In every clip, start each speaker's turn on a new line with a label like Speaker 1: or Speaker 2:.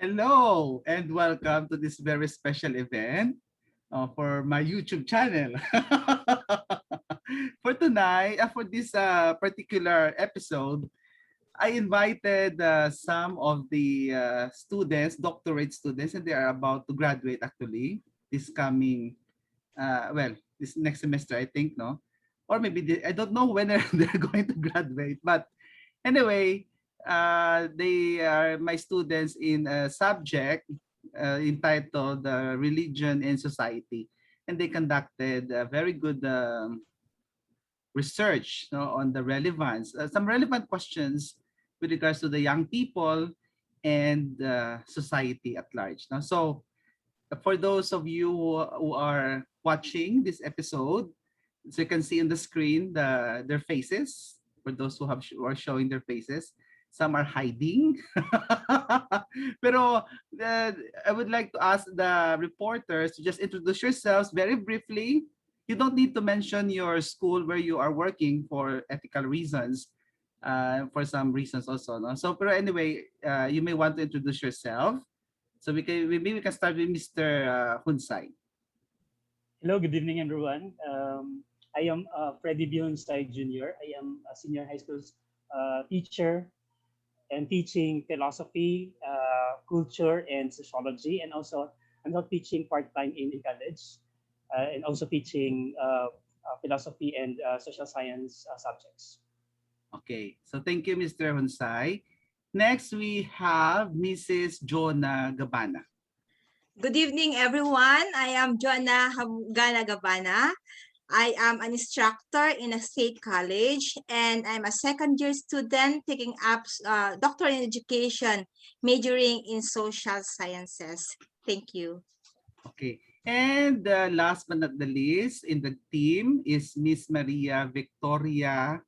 Speaker 1: Hello and welcome to this very special event for my YouTube channel. For tonight, for this particular episode, I invited some of the students, doctorate students, and they are about to graduate actually this coming, this next semester, I think, no? Or maybe I don't know when they're going to graduate, but anyway, they are my students in a subject entitled Religion and Society. And they conducted a very good research, no, on the relevance, some relevant questions with regards to the young people and society at large. No? So for those of you who are watching this episode, so you can see in the screen their faces. For those who are showing their faces, some are hiding. Pero I would like to ask the reporters to just introduce yourselves very briefly. You don't need to mention your school where you are working for ethical reasons, for some reasons also. No? So, pero anyway, you may want to introduce yourself. So maybe we can start with Mr. Junsay.
Speaker 2: Hello, good evening, everyone. I am Feddy Junsay Jr. I am a senior high school teacher and teaching philosophy, culture, and sociology. And also, I'm not teaching part-time in college and also teaching philosophy and social science subjects.
Speaker 1: Okay, so thank you, Mr. Junsay. Next, we have Mrs. Jona Gabana.
Speaker 3: Good evening, everyone. I am Jona Gabana. I am an instructor in a state college, and I'm a second-year student taking up doctorate in education, majoring in social sciences. Thank you.
Speaker 1: Okay, and last but not the least in the team is Miss Maria Victoria.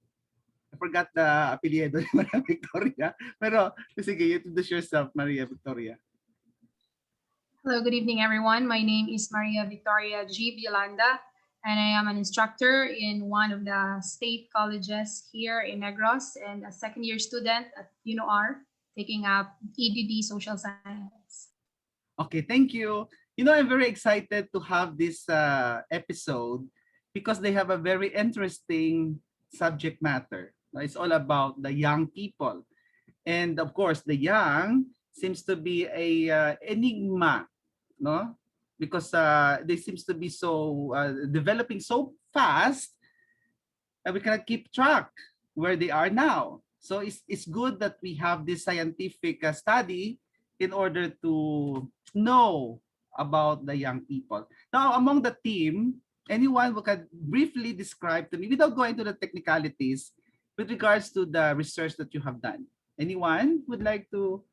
Speaker 1: I forgot the apelyido ni Maria Victoria. Pero sige, you introduce yourself, Maria Victoria.
Speaker 4: Hello, good evening, everyone. My name is Maria Victoria G. Violanda, and I am an instructor in one of the state colleges here in Negros and a second-year student at UNOR, taking up EDD Social Science.
Speaker 1: Okay, thank you. You know, I'm very excited to have this episode because they have a very interesting subject matter. It's all about the young people. And of course, the young seems to be a enigma, no? Because they seems to be so developing so fast that we cannot keep track where they are now. So it's good that we have this scientific study in order to know about the young people. Now, among the team, anyone who can briefly describe to me, without going to the technicalities, with regards to the research that you have done? Anyone would like to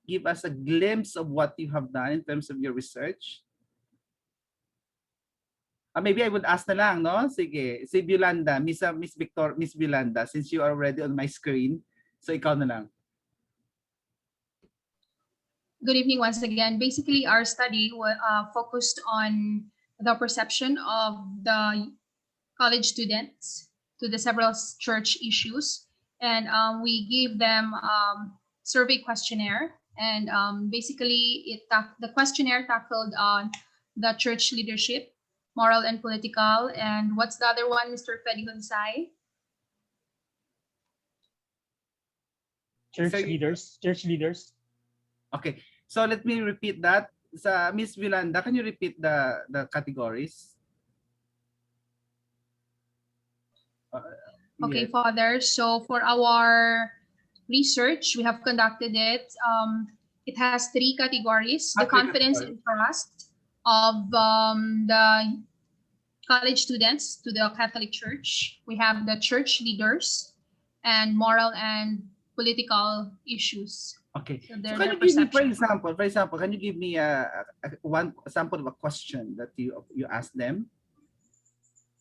Speaker 1: give us a glimpse of what you have done in terms of your research? Maybe I would ask na lang, no? Sige, si Violanda, Miss Violanda, since you are already on my screen, so ikaw na lang.
Speaker 4: Good evening once again. Basically, our study focused on the perception of the college students to the several church issues, and we gave them survey questionnaire, and basically the questionnaire tackled on the church leadership, moral and political, and what's the other one, Mr. Feddy Junsay?
Speaker 2: Church leaders.
Speaker 1: Okay, so let me repeat that. Sa Miss Violanda, can you repeat the categories?
Speaker 4: Okay, Father. So for our research, we have conducted it. It has three categories: the confidence and trust of the college students to the Catholic Church. We have the church leaders and moral and political issues.
Speaker 1: Okay.
Speaker 4: So
Speaker 1: can you give me, for example, can you give me one sample of a question that you asked them?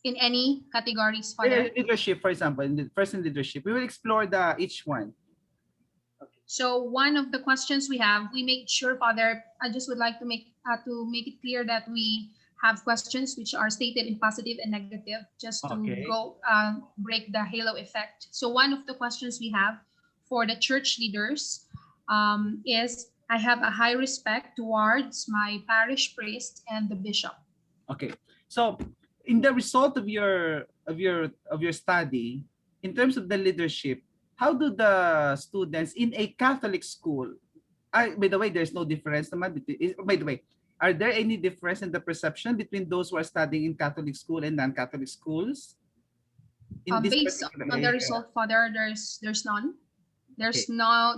Speaker 4: In any categories, Father?
Speaker 1: Leadership, for example, in the person leadership, we will explore each one.
Speaker 4: Okay. So one of the questions we have, we make sure, Father, I just would like to make it clear that we have questions which are stated in positive and negative, just to break the halo effect. So one of the questions we have for the church leaders is, I have a high respect towards my parish priest and the bishop.
Speaker 1: Okay. So in the result of your study, in terms of the leadership, how do the students in a Catholic school, by the way, there's no difference naman between, by the way, are there any difference in the perception between those who are studying in Catholic school and non-Catholic schools in this
Speaker 4: Based
Speaker 1: particular
Speaker 4: on the
Speaker 1: area?
Speaker 4: result, Father, there's none.
Speaker 1: Okay.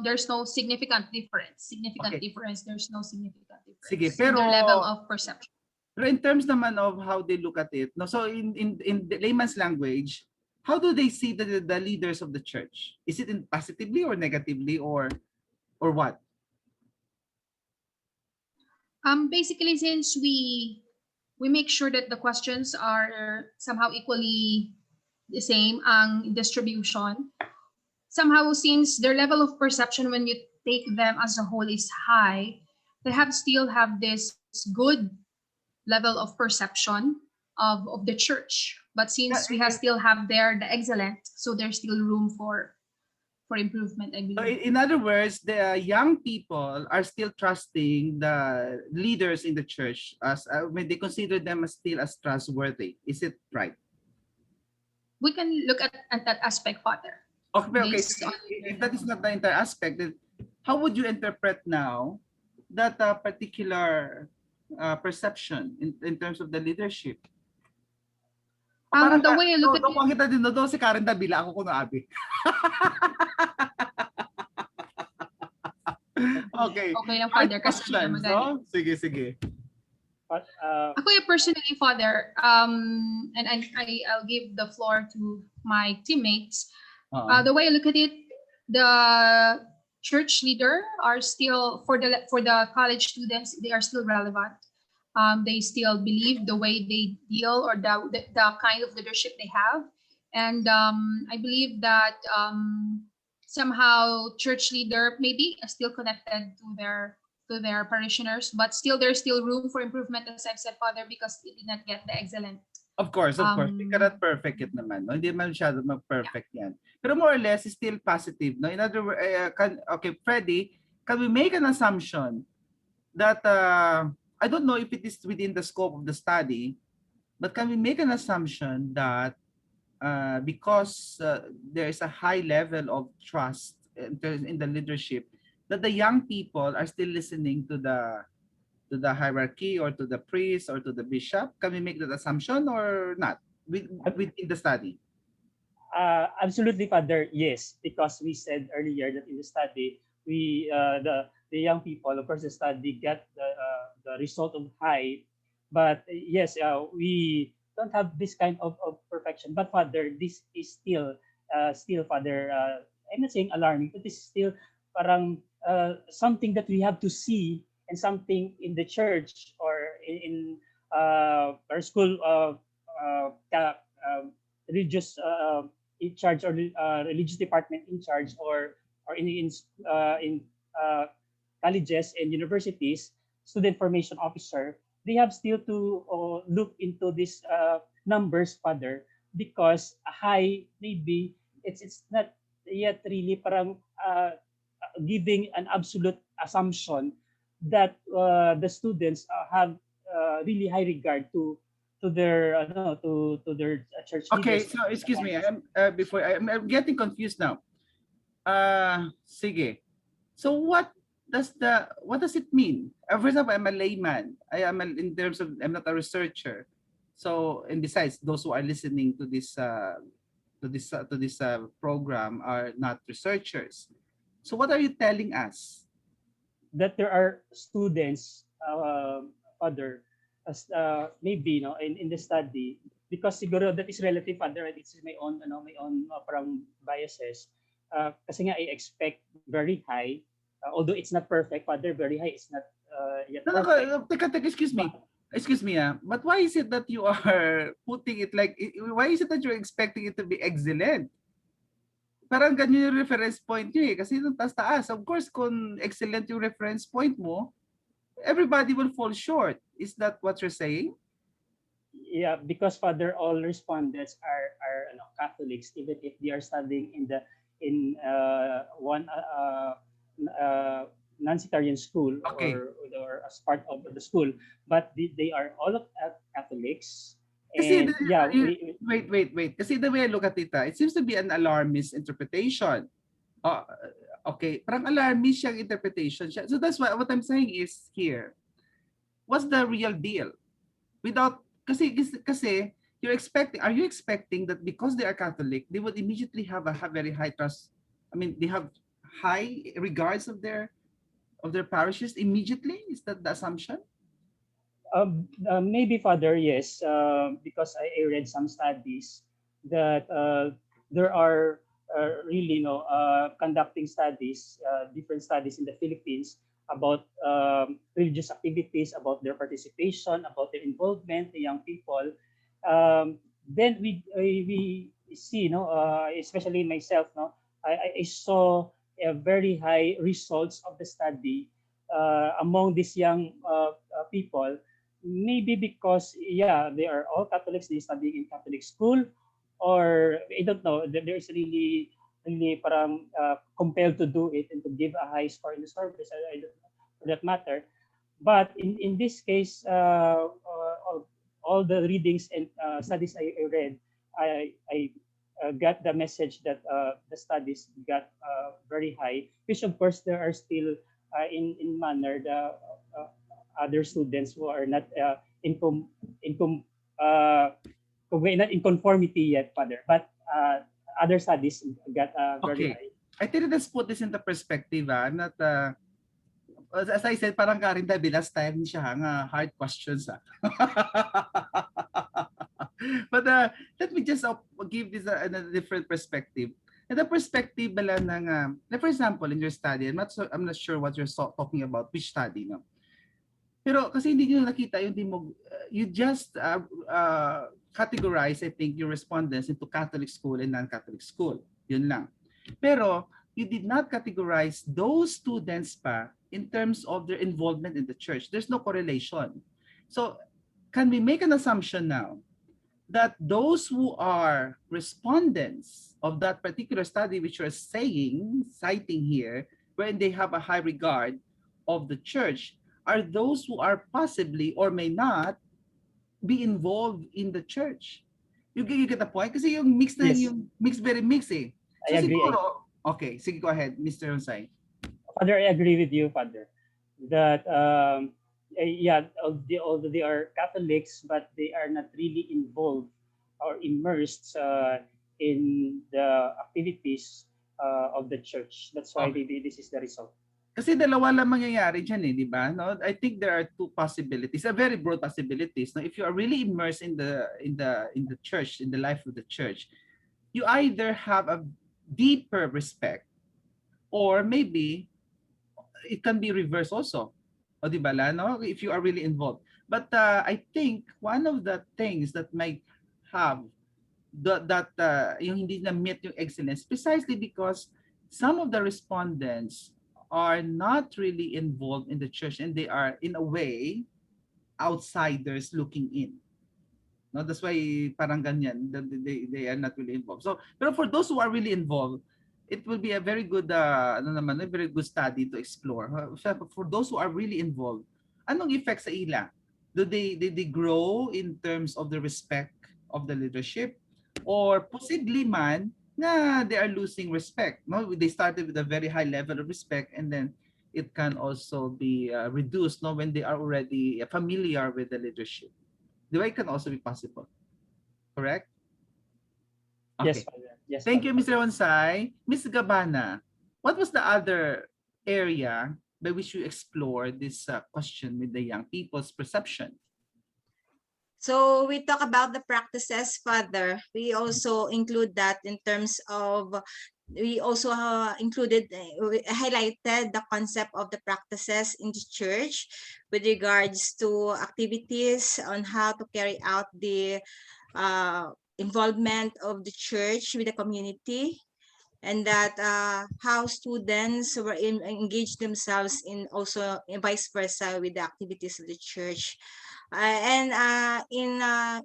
Speaker 4: There's no significant difference.
Speaker 1: Okay.
Speaker 4: There's no significant
Speaker 1: Sige,
Speaker 4: difference in their level of perception.
Speaker 1: Pero in terms naman of how they look at it, no, so in the layman's language, how do they see the leaders of the church? Is it in positively or negatively or what?
Speaker 4: Basically, since we make sure that the questions are somehow equally the same ang distribution, somehow since their level of perception when you take them as a whole is high, they still have this good level of perception of the church. But since we still have there the excellent, so there's still room for improvement, I
Speaker 1: So
Speaker 4: believe.
Speaker 1: in other words, the young people are still trusting the leaders in the church as when they consider them as still as trustworthy. Is it right?
Speaker 4: We can look at that aspect further.
Speaker 1: Okay.
Speaker 4: Based on
Speaker 1: If that is not the entire aspect, then how would you interpret now that particular perception in terms of the leadership?
Speaker 4: the way I look at
Speaker 1: Kung kita din doon si Karen Davila, ako kuno abi. Okay.
Speaker 4: Okay lang, Father, kasi
Speaker 1: Questions,
Speaker 4: magaling.
Speaker 1: no? Sige.
Speaker 4: Ako personally, Father, and I'll give the floor to my teammates. The way I look at it, the church leader are still for the college students, they are still relevant. They still believe the way they deal or the kind of leadership they have, and I believe that somehow church leader maybe are still connected to their parishioners, but still there's still room for improvement, as I've said, Father, because they did not get the excellent.
Speaker 1: Of course. We cannot perfect it naman. No? Hindi man masyado mag-perfect yan. Pero more or less, it's still positive. No? In other words, okay, Freddy, can we make an assumption that, I don't know if it is within the scope of the study, but can we make an assumption that because there is a high level of trust in the leadership, that the young people are still listening to the hierarchy or to the priest or to the bishop? Can we make that assumption or not within the study?
Speaker 2: Absolutely, Father. Yes, because we said earlier that in the study, the young people, of course, the study got the result of high, but yes, we don't have this kind of perfection. But Father, this is still Father. I'm not saying alarming, but this is still parang something that we have to see, and something in the church or in our school religious in charge, or religious department in charge, or in colleges and universities, student formation officer, they have still to look into these numbers, Father, because high maybe it's not yet really parang giving an absolute assumption that the students have really high regard to their to their church
Speaker 1: Okay,
Speaker 2: leaders.
Speaker 1: so excuse me, I'm getting confused now. Sige. So what does it mean? For example, I'm a layman. In terms of, I'm not a researcher. So, and besides, those who are listening to this program are not researchers. So what are you telling us?
Speaker 2: That there are students, Father, as maybe in the study, because siguro that is relative, Father, and it's my own parang biases. Kasi nga I expect very high, although it's not perfect, Father. Very high is not yet perfect.
Speaker 1: Teka, excuse me, but why is it that you are putting it like, why is it that you're expecting it to be excellent? Parang ganyan yung reference point nyo eh. Kasi nung taas-taas, of course, kung excellent yung reference point mo, everybody will fall short. Is that what you're saying?
Speaker 2: Yeah, because Father, all respondents are Catholics, even if they are studying in one non-sectarian school
Speaker 1: Okay.
Speaker 2: or as part of the school, but they are all of Catholics.
Speaker 1: Kasi
Speaker 2: And yeah,
Speaker 1: wait. Kasi the way I look at it, it seems to be an alarmist interpretation. Uh, okay, parang alarmist siyang interpretation siya. So that's why what I'm saying is here, what's the real deal? Without, kasi are you expecting that because they are Catholic, they would immediately have a very high trust? I mean, they have high regards of their parishes immediately? Is that the assumption?
Speaker 2: maybe, Father, yes, because I read some studies that there are really, conducting studies, different studies in the Philippines about religious activities, about their participation, about their involvement, the young people. Then we see, especially myself, I saw a very high results of the study among these young people. Maybe because, yeah, they are all Catholics, they study in Catholic school, or I don't know, there's really parang compelled to do it and to give a high score in the service. I don't know for that matter. But in this case, all the readings and studies I read, I got the message that the studies got very high, which of course there are still in manner the other students who are not in com, uh, not in conformity yet, Father. But other studies got very
Speaker 1: Okay.
Speaker 2: high.
Speaker 1: I think let's put this into perspective. I'm not, as I said, parang karinda last time siya nga hard questions. But let me just give this a different perspective. And the perspective bala ng, for example, in your study, I'm not sure what you're talking about, which study, no? Pero kasi hindi nyo nakita yung you just categorize, I think, your respondents into Catholic school and non-Catholic school. Yun lang. Pero you did not categorize those students pa in terms of their involvement in the church. There's no correlation. So can we make an assumption now that those who are respondents of that particular study which you're citing here, when they have a high regard of the church, are those who are possibly or may not be involved in the church? You get the point? Kasi yung mix na
Speaker 2: Yes.
Speaker 1: yung very mix eh. So
Speaker 2: I agree.
Speaker 1: siguro, okay, sige, go ahead, Mr. Junsay.
Speaker 2: Father, I agree with you, Father, that yeah, although they are Catholics, but they are not really involved or immersed in the activities of the church. That's why
Speaker 1: Okay.
Speaker 2: maybe this is the result.
Speaker 1: Kasi dalawa lang mangyayari dyan eh, di ba? No? I think there are two possibilities, a very broad possibilities. No? If you are really immersed in the church, in the life of the church, you either have a deeper respect or maybe it can be reversed also. O di ba la, no? If you are really involved. But I think one of the things that might have yung hindi na meet yung excellence precisely because some of the respondents are not really involved in the church and they are in a way outsiders looking in. No, that's why parang ganyan, they are not really involved. So, pero for those who are really involved, it will be a very good a very good study to explore. For those who are really involved, anong effect sa ila? Do they grow in terms of the respect of the leadership, or possibly man na they are losing respect? No, they started with a very high level of respect and then it can also be reduced, no, when they are already familiar with the leadership. The way can also be possible. Correct?
Speaker 2: Yes,
Speaker 1: Okay.
Speaker 2: Father. Yes,
Speaker 1: Thank
Speaker 2: Father.
Speaker 1: you, Mr. Onsay. Ms. Gabana, what was the other area by which you explore this question with the young people's perception?
Speaker 3: So we talk about the practices, Father. We also include that in terms of, we also highlighted the concept of the practices in the church with regards to activities on how to carry out the involvement of the church with the community, and that how students were engaged themselves in also vice versa with the activities of the church. And in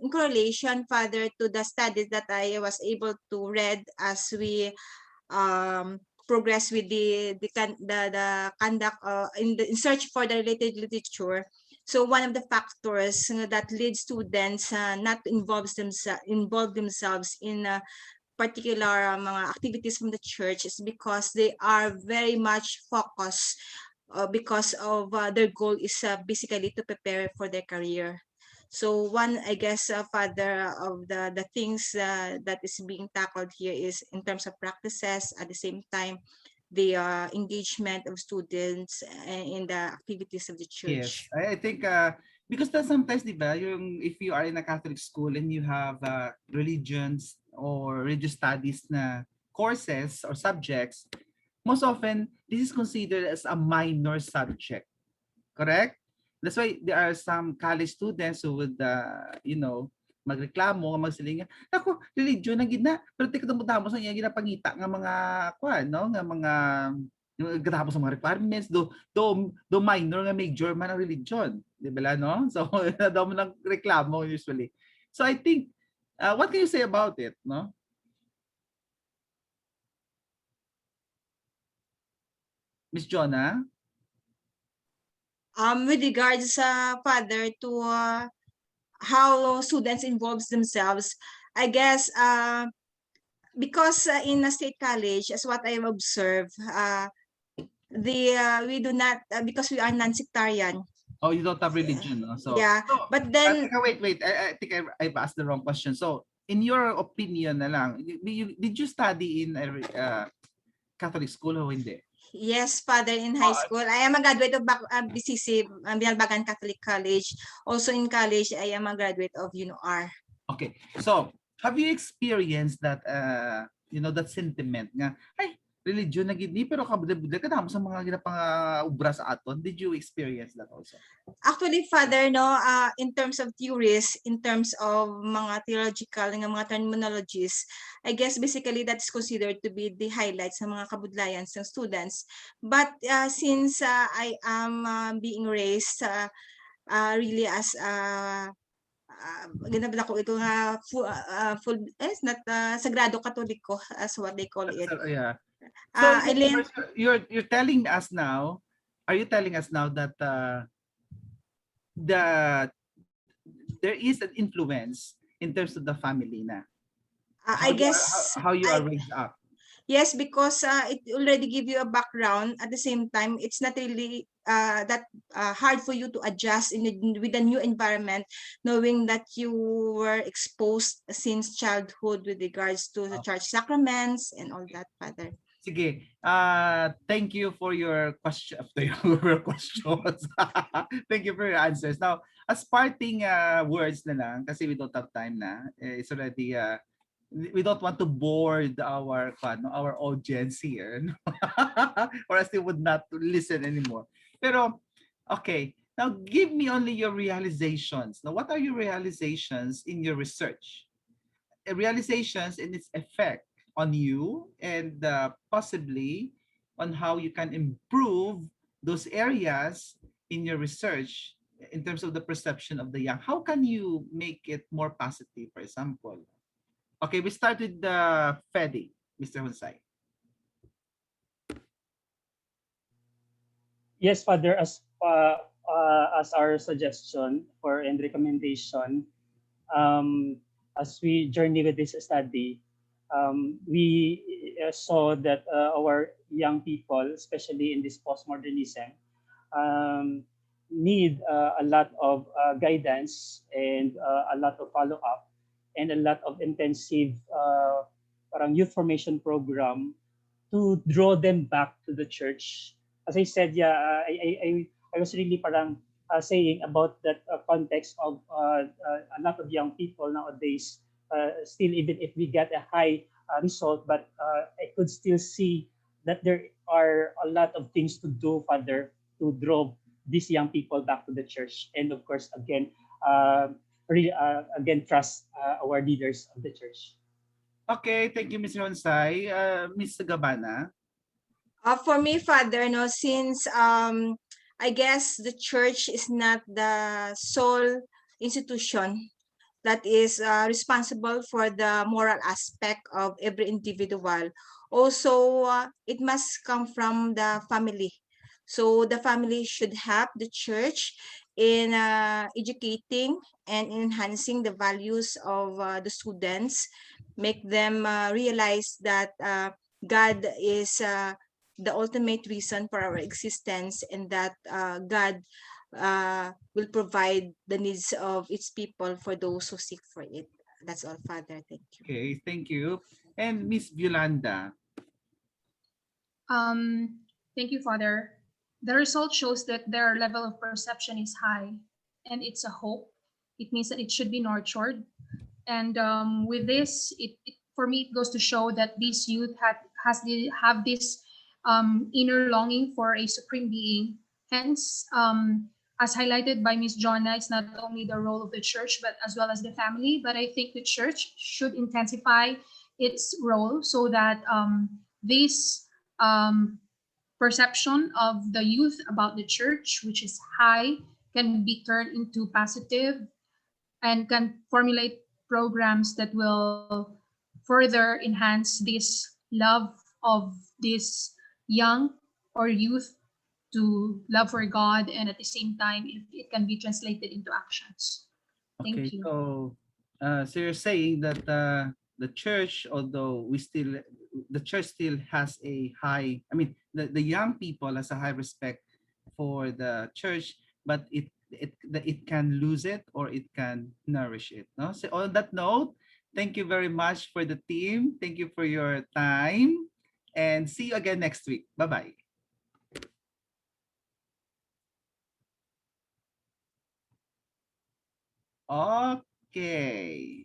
Speaker 3: correlation, Father, to the studies that I was able to read as we progress with the conduct in search for the related literature. So one of the factors that leads students not to involve themselves in particular mga activities from the church is because they are very much focused because of their goal is basically to prepare for their career. So one, I guess, father of the things that is being tackled here is in terms of practices, at the same time, the engagement of students in the activities of the
Speaker 1: Yes,
Speaker 3: church.
Speaker 1: I think because that sometimes, di ba, yung if you are in a Catholic school and you have religions or religious studies na courses or subjects, most often this is considered as a minor subject. Correct? That's why there are some college students who would, magreklamo, magsilingan. Ako, religion na gina, pero tika mo sa iya ginapangita nga mga, no? Nga mga, yung katapos sa mga requirements, do minor nga major man ang religion. Di ba no? So, daw mo nang reklamo usually. So, I think, what can you say about it, no? Miss Jona?
Speaker 3: With regards father to how students involves themselves, I guess because in a state college, as what I have observed, we do not because we are non-sectarian.
Speaker 1: Oh, you don't have religion, no? So,
Speaker 3: Yeah, but then
Speaker 1: wait. I think I've asked the wrong question. So, in your opinion na lang, did you study in a Catholic school o hindi?
Speaker 3: yes, father, in high school. I am a graduate of BCC, Binalbagan Catholic College. Also in college, I am a graduate of UNOR.
Speaker 1: Okay. So, have you experienced that that sentiment nga, ay, religion na gid ni pero kabudlad ka sa mga ginapang ubra sa aton? Did you experience that also?
Speaker 3: Actually, father, no, in terms of theories, in terms of mga theological nga mga terminologies, I guess basically that's considered to be the highlights ng mga kabudlayan ng students. But since I am being raised really as ginabla ko ito nga full it's not sagrado katoliko as what they call it.
Speaker 1: So, yeah. So
Speaker 3: I learned,
Speaker 1: you're telling us now, are you telling us now that there is an influence in terms of the family na?
Speaker 3: I guess
Speaker 1: How you are raised up?
Speaker 3: yes, because it already give you a background. At the same time, it's not really that hard for you to adjust with the new environment, knowing that you were exposed since childhood with regards to the church sacraments and all that, Father.
Speaker 1: Sige. Thank you for your question. Your questions. Thank you for your answers. Now, as parting words na lang, kasi we don't have time na. It's already we don't want to bore our audience here, no? Or else they would not listen anymore. Pero okay, now give me only your realizations. Now, what are your realizations in your research? Realizations in its effect on you and possibly on how you can improve those areas in your research in terms of the perception of the young. How can you make it more positive, for example? Okay, we start with Feddy, Mr. Junsay.
Speaker 2: Yes, Father, as our suggestion for and recommendation, as we journey with this study, we saw that our young people, especially in this postmodernism, need a lot of guidance and a lot of follow-up and a lot of intensive parang youth formation program to draw them back to the church. As I said, yeah, I was really parang saying about that context of a lot of young people nowadays, still even if we get a high result, but I could still see that there are a lot of things to do, Father, to draw these young people back to the church. And of course, again, trust our leaders of the church.
Speaker 1: Okay, thank you, Mr. Junsay. Ms. Gabana.
Speaker 3: For me, Father, no, since I guess the church is not the sole institution that is responsible for the moral aspect of every individual Also, it must come from the family. So the family should help the church in educating and enhancing the values of the students, make them realize that God is the ultimate reason for our existence, and that God will provide the needs of its people for those who seek for it. That's all, Father. Thank you.
Speaker 1: Okay, thank you. And Miss Violanda.
Speaker 4: Thank you, Father. The result shows that their level of perception is high, and it's a hope. It means that it should be nurtured. And with this, for me, it goes to show that this youth have this inner longing for a supreme being. Hence, as highlighted by Miss Jona, it's not only the role of the church, but as well as the family. But I think the church should intensify its role so that this um, perception of the youth about the church, which is high, can be turned into positive and can formulate programs that will further enhance this love of this young or youth to love for God, and at the same time it can be translated into actions.
Speaker 1: Okay,
Speaker 4: Thank you.
Speaker 1: so you're saying that the church, although the church still has a high, I mean, the young people has a high respect for the church, but it can lose it or it can nourish it. No, so on that note, thank you very much for the team. Thank you for your time, and see you again next week. Bye bye. Okay.